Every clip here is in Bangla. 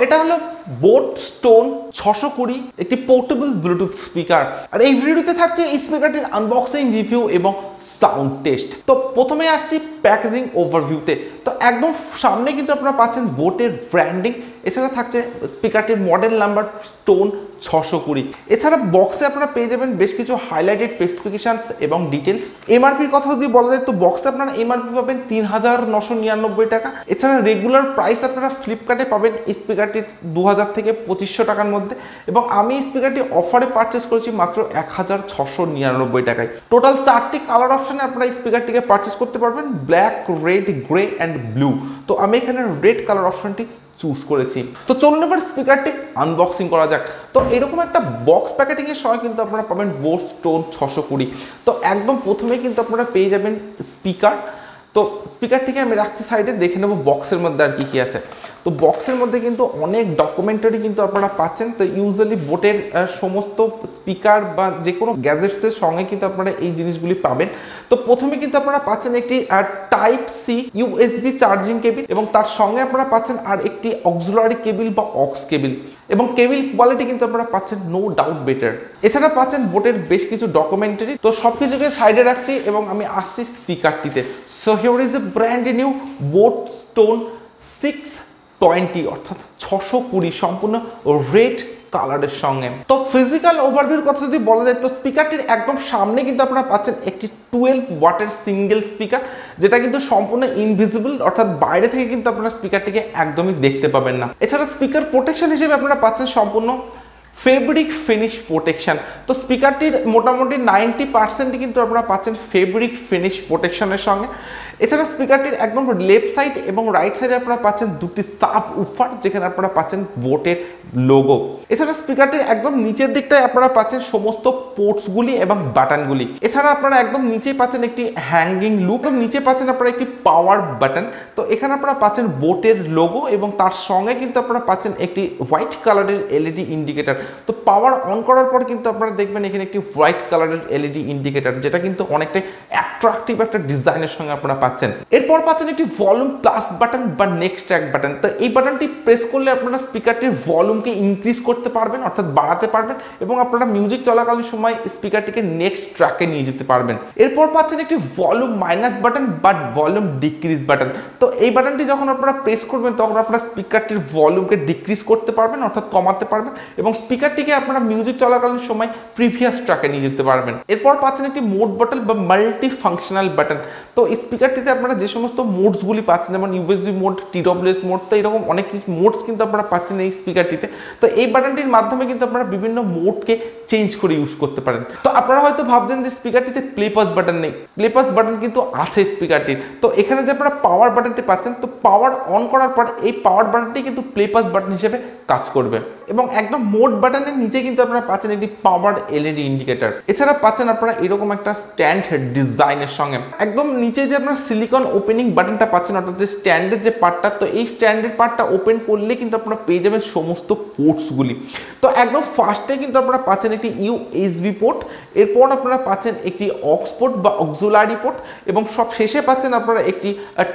এটা হলো বোট স্টোন 620 একটি পোর্টেবল ব্লুটুথ স্পিকার। আর এই ভিডিওতে থাকছে এই স্পিকারটির আনবক্সিং, রিভিউ এবং সাউন্ড টেস্ট। তো প্রথমে আসছি প্যাকেজিং ওভারভিউতে। তো একদম সামনে কিন্তু আপনারা পাচ্ছেন বোটের ব্র্যান্ডিং, এছাড়া থাকছে স্পিকারটির মডেল নাম্বার স্টোন 620। এছাড়া বক্সে আপনারা পেয়ে যাবেন বেশ কিছু হাইলাইটেড স্পেসিফিকেশনস এবং ডিটেলস। এমআরপির কথা যদি বলা যায় তো বক্সে আপনারা এমআরপি পাবেন 3999 টাকা। এছাড়া রেগুলার প্রাইস আপনারা ফ্লিপকার্টে পাবেন এই স্পিকারটির 2000 থেকে 2500 টাকার মধ্যে, এবং আমি এই স্পিকারটি অফারে পারচেস করেছি মাত্র 1699 টাকায়। টোটাল 4টি কালার অপশনে আপনারা এই স্পিকারটিকে পারচেস করতে পারবেন, black, red, grey and blue. তো আমি এখানে রেড কালার অপশনটি চুজ করেছি। তো চলুন এবার স্পিকারটি আনবক্সিং করা যাক। তো এরকম একটা বক্স প্যাকেটিং এর সময় কিন্তু আপনারা পাবেন বোট স্টোন 620। তো একদম প্রথমেই কিন্তু আপনারা পেয়ে যাবেন স্পিকার। তো স্পিকারটিকে আমি রাখছি সাইডে, দেখে নেব বক্সের মধ্যে আর কি আছে। তো বক্সের মধ্যে কিন্তু অনেক ডকুমেন্টারি কিন্তু আপনারা পাচ্ছেন। তো ইউজুয়ালি বোটের সমস্ত স্পিকার বা যে কোনো গ্যাজেটসের সঙ্গে কিন্তু আপনারা এই জিনিসগুলি পাবেন। তো প্রথমে কিন্তু আপনারা পাচ্ছেন একটি type C USB charging cable, এবং তার সঙ্গে আপনারা পাচ্ছেন আর একটি অক্সিলারি কেবিল বা অক্স কেবিল, এবং কেবিল কোয়ালিটি কিন্তু আপনারা পাচ্ছেন নো ডাউট বেটার। এছাড়া পাচ্ছেন বোটের বেশ কিছু ডকুমেন্টারি। তো সব কিছুকে সাইডে রাখছি এবং আমি আসছি স্পিকারটিতে। So here is a brand new Boat Stone 620 অর্থাৎ 620 সম্পূর্ণ রেড কালারের সঙ্গে। তো ফিজিক্যাল ওভারভিউর কথা যদি বলা যায় তো স্পিকারটির একদম সামনে কিন্তু আপনারা পাচ্ছেন একটি 12 ওয়াটের সিঙ্গেল স্পিকার, যেটা কিন্তু সম্পূর্ণ ইনভিজিবল, অর্থাৎ বাইরে থেকে কিন্তু আপনারা স্পিকারটিকে একদমই দেখতে পাবেন না। এছাড়া স্পিকার প্রোটেকশন হিসেবে আপনারা পাচ্ছেন সম্পূর্ণ ফেব্রিক ফিনিশ প্রোটেকশন। তো স্পিকারটির মোটামুটি 90% কিন্তু আপনারা পাচ্ছেন ফেব্রিক ফিনিশ প্রোটেকশনের সঙ্গে। এছাড়া স্পিকারটির একদম লেফট সাইড এবং রাইট সাইডে আপনারা পাচ্ছেন দুটি সাব উফার, যেখানে আপনারা পাচ্ছেন বোটের লোগো। এছাড়া স্পিকারটির একদম নিচের দিকটায় আপনারা পাচ্ছেন সমস্ত পোর্টসগুলি এবং বাটনগুলি। এছাড়া আপনারা একদম নিচে পাচ্ছেন একটি হ্যাঙ্গিং লুপ, এবং নিচে পাচ্ছেন আপনারা একটি পাওয়ার বাটন। তো এখানে আপনারা পাচ্ছেন বোটের লোগো, এবং তার সঙ্গে কিন্তু আপনারা পাচ্ছেন একটি হোয়াইট কালারের এলইডি ইন্ডিকেটর। তো পাওয়ার অন করার পর কিন্তু আপনারা দেখবেন এখানে একটি হোয়াইট কালারের এলইডি ইন্ডিকেটর, যেটা কিন্তু অনেকটাই অ্যাট্রাকটিভ একটা ডিজাইনের সঙ্গে আপনারা পাচ্ছেন। এরপর পাচ্ছেন একটি ভলিউম প্লাস বাটন বা নেক্সট ট্র্যাক বাটন। তো এই বাটনটি প্রেস করলে আপনারা স্পিকারটির ভলিউমকে ইনক্রিজ করতে পারবেন, অর্থাৎ বাড়াতে পারবেন, এবং আপনারা মিউজিক চলাকালীন সময় স্পিকারটিকে নেক্সট ট্র্যাকে নিয়ে যেতে পারবেন। এরপর পাচ্ছেন একটি ভলিউম মাইনাস বাটন বা ভলিউম ডিক্রিজ বাটন। তো এই বাটনটি যখন আপনারা প্রেস করবেন তখন আপনারা স্পিকারটির ভলিউমকে ডিক্রিজ করতে পারবেন, অর্থাৎ কমাতে পারবেন, এবং স্পিকারটিকে আপনারা মিউজিক চলাকালীন সময় প্রিভিয়াস ট্র্যাকে নিয়ে যেতে পারবেন। এরপর পাচ্ছেন একটি মোড বাটন বা মাল্টি ফাংশনাল বাটন। তো এই স্পিকারটিতে আপনারা যে সমস্ত মোডসগুলি পাচ্ছেন, যেমন ইউএসবি মোড, টিডব্লিউএস মোড, তো এরকম অনেক কিছু মোডস কিন্তু আপনারা পাচ্ছেন এই স্পিকারটিতে। তো এই বাটনটির মাধ্যমে কিন্তু আপনারা বিভিন্ন মোডকে চেঞ্জ করে ইউজ করতে পারেন। তো আপনারা হয়তো ভাবছেন যে স্পিকারটিতে প্লে পাস বাটন নেই, প্লে পাস বাটন কিন্তু আছে স্পিকারটির। তো এখানে যে আপনারা পাওয়ার বাটনটি পাচ্ছেন, তো পাওয়ার অন করার পর এই পাওয়ার বাটনটি কিন্তু প্লে পাস বাটন হিসেবে কাজ করবে, এবং একদম মোড বাটনের নিচে কিন্তু আপনারা পাচ্ছেন একটি পাওয়ার এলইডি ইন্ডিকেটর। এছাড়া পাচ্ছেন আপনারা এরকম একটা স্ট্যান্ড ডিজাইনের সঙ্গে। একদম নিচে যে আপনারা সিলিকন ওপেনিং বাটনটা পাচ্ছেন, অর্থাৎ যে স্ট্যান্ডের যে পার্টটা, তো এই স্ট্যান্ডের পার্টটা ওপেন করলে কিন্তু আপনারা পেয়ে যাবেন সমস্ত পোর্টসগুলি। তো একদম ফার্স্টে কিন্তু আপনারা পাচ্ছেন একটি ইউএসবি পোর্ট, এরপর আপনারা পাচ্ছেন একটি অক্স পোর্ট বা অক্সিলারি পোর্ট, এবং সব শেষে পাচ্ছেন আপনারা একটি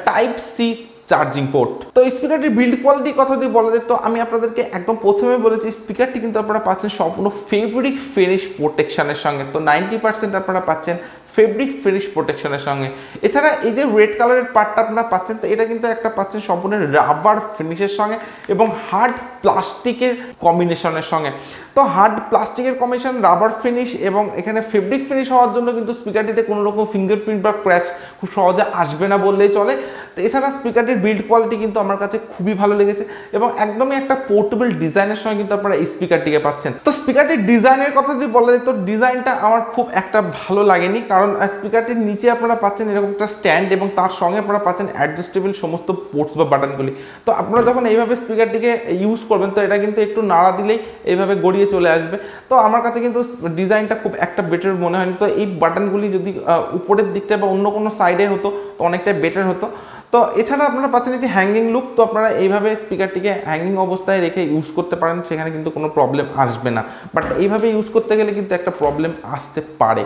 টাইপ সি চার্জিং পোর্ট। তো এই স্পিকারটির বিল্ড কোয়ালিটির কথা যদি বলা যায় তো আমি আপনাদেরকে একদম প্রথমে বলেছি স্পিকারটি কিন্তু আপনারা পাচ্ছেন সম্পূর্ণ ফেব্রিক ফিনিশ প্রোটেকশনের সঙ্গে। তো 90% আপনারা পাচ্ছেন ফেব্রিক ফিনিশ প্রোটেকশনের সঙ্গে। এছাড়া এই যে রেড কালারের পার্টটা আপনারা পাচ্ছেন, তো এটা কিন্তু একটা পাচ্ছেন সম্পূর্ণ রাবার ফিনিশের সঙ্গে এবং হার্ড প্লাস্টিকের কম্বিনেশনের সঙ্গে। তো হার্ড প্লাস্টিকের কম্বিনেশন, রাবার ফিনিশ এবং এখানে ফেব্রিক ফিনিশ হওয়ার জন্য কিন্তু স্পিকারটিতে কোনো রকম ফিঙ্গারপ্রিন্ট বা ক্র্যাচ খুব সহজে আসবে না বললেই চলে। তো এছাড়া স্পিকারটির বিল্ড কোয়ালিটি কিন্তু আমার কাছে খুবই ভালো লেগেছে, এবং একদমই একটা পোর্টেবল ডিজাইনের সঙ্গে কিন্তু আপনারা এই স্পিকারটিকে পাচ্ছেন। তো স্পিকারটির ডিজাইনের কথা যদি বলা যায় তো ডিজাইনটা আমার খুব একটা ভালো লাগেনি, কারণ স্পিকারটির নিচে আপনারা পাচ্ছেন এরকম একটা স্ট্যান্ড, এবং তার সঙ্গে আপনারা পাচ্ছেন অ্যাডজাস্টেবল সমস্ত পোর্টস বা বাটনগুলি। তো আপনারা যখন এইভাবে স্পিকারটিকে ইউজ করবেন তো এটা কিন্তু একটু নাড়া দিলেই এইভাবে গড়িয়ে চলে আসবে। তো আমার কাছে কিন্তু ডিজাইনটা খুব একটা বেটার মনে হয়নি। তো এই বাটনগুলি যদি উপরের দিকটা বা অন্য কোনো সাইডে হতো তো অনেকটা বেটার হতো। তো এছাড়া আপনারা পাচ্ছেন একটি হ্যাঙ্গিং লুক, তো আপনারা এইভাবে স্পিকারটিকে হ্যাঙ্গিং অবস্থায় রেখে ইউজ করতে পারেন, সেখানে কিন্তু কোনো প্রবলেম আসবে না। বাট এইভাবে ইউজ করতে গেলে কিন্তু একটা প্রবলেম আসতে পারে।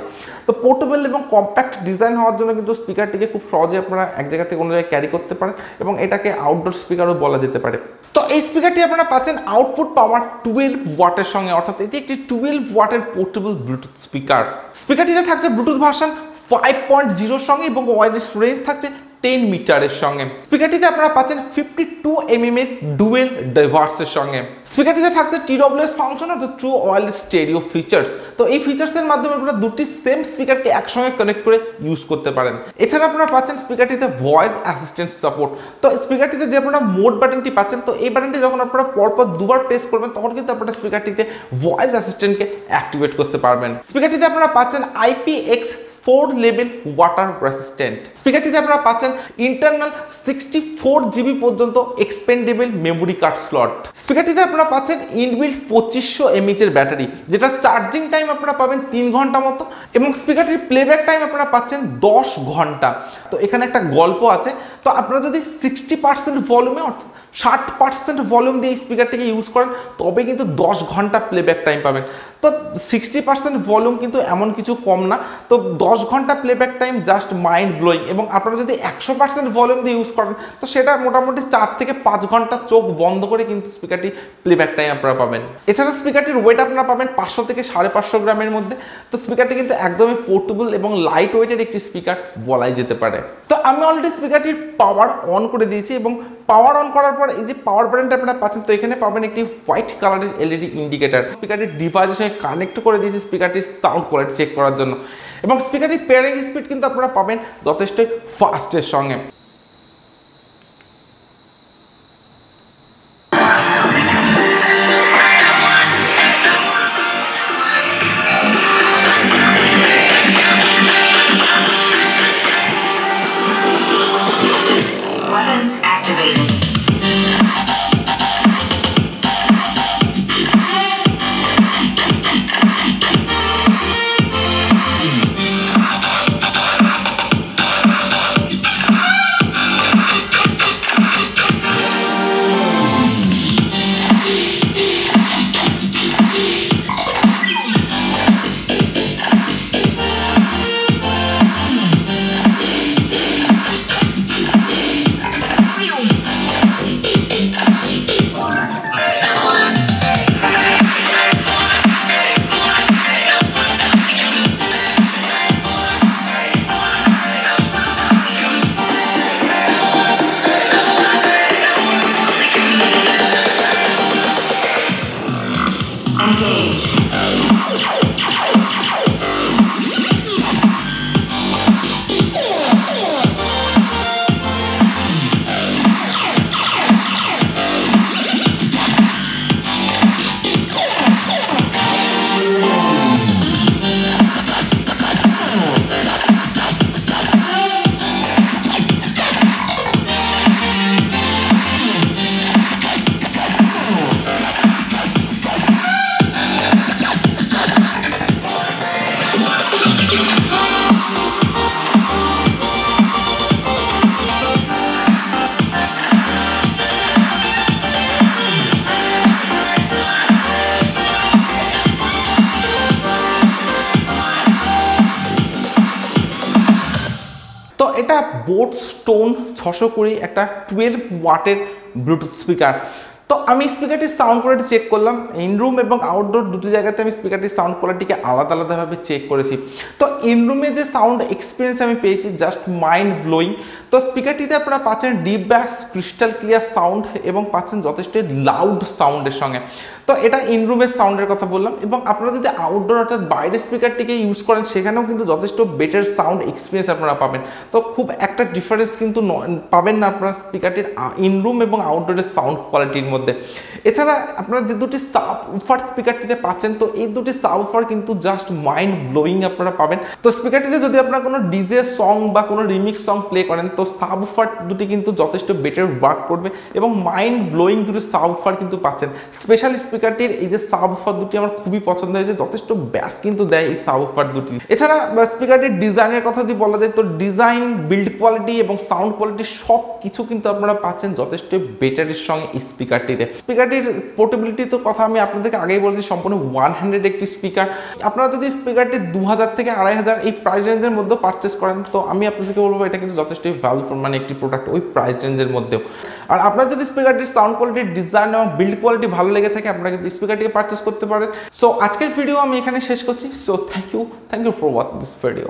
তো পোর্টেবল এবং কম্প্যাক্ট ডিজাইন হওয়ার জন্য কিন্তু স্পিকারটিকে খুব সহজে আপনারা এক জায়গা থেকে অন্য জায়গায় ক্যারি করতে পারেন এবং এটাকে আউটডোর স্পিকারও বলা যেতে পারে। তো এই স্পিকারটি আপনারা পাচ্ছেন আউটপুট পাওয়ার 12 ওয়াটের সঙ্গে, অর্থাৎ এটি একটি 12 ওয়াটের পোর্টেবল ব্লুটুথ স্পিকার। স্পিকারটিতে থাকছে ব্লুটুথ ভার্সন 5.0 সঙ্গে এবং ওয়্যারলেস রেঞ্জ থাকছে 10 মিটারের সঙ্গে। স্পিকারটিতে আপনারা পাচ্ছেন 52 mm এর ডুয়েল ডাইভার্সের সঙ্গে। স্পিকারটিতে থাকছে TWS ফাংশন অর্থাৎ ট্রু ওয়্যারলেস স্টেরিও ফিচার্স। তো এই ফিচার্সের মাধ্যমে আপনারা দুটি সেম স্পিকারকে একসঙ্গে কানেক্ট করে ইউজ করতে পারেন। এছাড়া আপনারা পাচ্ছেন স্পিকারটিতে ভয়েস অ্যাসিস্ট্যান্ট সাপোর্ট। তো স্পিকারটিতে যে আপনারা মোড বাটনটি পাচ্ছেন, তো এই বাটনটি যখন আপনারা পরপর দুবার প্রেস করবেন তখন কিন্তু আপনারা স্পিকারটিতে ভয়েস অ্যাসিস্ট্যান্টকে অ্যাক্টিভেট করতে পারবেন। স্পিকারটিতে আপনারা পাচ্ছেন IPX4 লেভেল ওয়াটার রেসিস্ট্যান্ট। স্পিকারটিতে আপনারা পাচ্ছেন ইন্টারনাল 64 GB পর্যন্ত এক্সপেন্ডেবল মেমোরি কার্ড স্লট। স্পিকারটিতে আপনারা পাচ্ছেন ইনবিল্ট 2500 mAh এর ব্যাটারি, যেটা চার্জিং টাইম আপনারা পাবেন 3 ঘন্টা মতো এবং স্পিকারটির প্লেব্যাক টাইম আপনারা পাচ্ছেন 10 ঘন্টা। তো এখানে একটা গল্প আছে, তো আপনারা যদি 60% ভলিউমে 60% ভলিউম দিয়ে স্পিকারটিকে ইউজ করেন তবে কিন্তু 10 ঘন্টা প্লেব্যাক টাইম পাবেন। তো 60% ভলিউম কিন্তু এমন কিছু কম না, তো 10 ঘন্টা playback time just mind blowing. এবং আপনারা যদি 100% ভলিউম দিয়ে ইউজ করেন তো সেটা মোটামুটি 4 থেকে 5 ঘন্টা চোখ বন্ধ করে কিন্তু স্পিকারটি প্লেব্যাক টাইম আপনারা পাবেন। এছাড়া স্পিকারটির ওয়েট আপনারা পাবেন 500 থেকে 550 গ্রামের মধ্যে। তো স্পিকারটি কিন্তু একদমই পোর্টেবল এবং লাইট ওয়েটের একটি স্পিকার বলাই যেতে পারে। তো আমি অলরেডি স্পিকারটির পাওয়ার অন করে দিয়েছি এবং পাওয়ার অন করার পর এই যে পাওয়ার বাটনটা আপনারা পাচ্ছেন, তো এখানে পাবেন একটি হোয়াইট কালারের LED ইন্ডিকেটর। স্পিকারটির ডিভাইসের সঙ্গে কানেক্ট করে দিয়েছি স্পিকারটির সাউন্ড কোয়ালিটি চেক করার জন্য এবং স্পিকারটির পেয়ারিং স্পিড কিন্তু আপনারা পাবেন যথেষ্ট ফাস্টের সঙ্গে। তো এটা বোট স্টোন 620 একটা 12 ওয়াটের ব্লুটুথ স্পিকার। তো আমি স্পিকারটির সাউন্ড কোয়ালিটি চেক করলাম, ইনরুম এবং আউটডোর দুটি জায়গাতে আমি স্পিকারটির সাউন্ড কোয়ালিটিকে আলাদা আলাদাভাবে চেক করেছি। তো ইনরুমে যে সাউন্ড এক্সপিরিয়েন্স আমি পেয়েছি জাস্ট মাইন্ড ব্লোয়িং। তো স্পিকারটিতে আপনারা পাচ্ছেন ডিপ ব্যাস, ক্রিস্টাল ক্লিয়ার সাউন্ড এবং পাচ্ছেন যথেষ্ট লাউড সাউন্ডের সঙ্গে। তো এটা ইনরুমের সাউন্ডের কথা বললাম এবং আপনারা যদি আউটডোর অর্থাৎ বাইরের স্পিকারটিকে ইউজ করেন সেখানেও কিন্তু যথেষ্ট বেটার সাউন্ড এক্সপিরিয়েন্স আপনারা পাবেন। তো খুব একটা ডিফারেন্স কিন্তু পাবেন না আপনারা স্পিকারটির ইনরুম এবং আউটডোরের সাউন্ড কোয়ালিটির মধ্যে। এছাড়া আপনারা যে দুটি সাব উফার স্পিকারটিতে পাচ্ছেন, তো এই দুটি সাব উফার কিন্তু জাস্ট মাইন্ড ব্লোয়িং আপনারা পাবেন। তো স্পিকারটিতে যদি আপনারা কোনো ডিজে সং বা কোনো রিমিক্স সং প্লে করেন তো সাব উফার দুটি কিন্তু যথেষ্ট বেটার ওয়ার্ক করবে এবং মাইন্ড ব্লোয়িং দুটি সাব উফার কিন্তু পাচ্ছেন। স্পেশালি স্পিকারটির এই যে সাবউফার দুটি আমার খুবই পছন্দ হয়েছে, যথেষ্ট ব্যাস কিন্তু দেয় এই সাবউফার দুটি। এছাড়া স্পিকারটির ডিজাইনের কথা যদি বলা যায় তো ডিজাইন, বিল্ড কোয়ালিটি এবং সাউন্ড কোয়ালিটি সব কিছু কিন্তু আপনারা পাচ্ছেন যথেষ্ট বেটারের সঙ্গে এই স্পিকারটিতে। স্পিকারটির পোর্টেবিলিটির তো কথা আমি আপনাদেরকে আগেই বলেছি, সম্পূর্ণ ওয়ান হ্যান্ডেড একটি স্পিকার। আপনারা যদি স্পিকারটি 2000 থেকে 2500 এই প্রাইস রেঞ্জের মধ্যে পারচেস করেন তো আমি আপনাদেরকে বলবো এটা কিন্তু যথেষ্ট ভ্যালু ফর মানি একটি প্রোডাক্ট ওই প্রাইস রেঞ্জের মধ্যেও। আর আপনার যদি স্পিকারটির সাউন্ড কোয়ালিটি, ডিজাইন এবং বিল্ড কোয়ালিটি ভালো লেগে থাকে আপনারা কিন্তু স্পিকারটিকে পারচেস করতে পারেন। সো আজকের ভিডিও আমি এখানে শেষ করছি। So thank you for watching this video.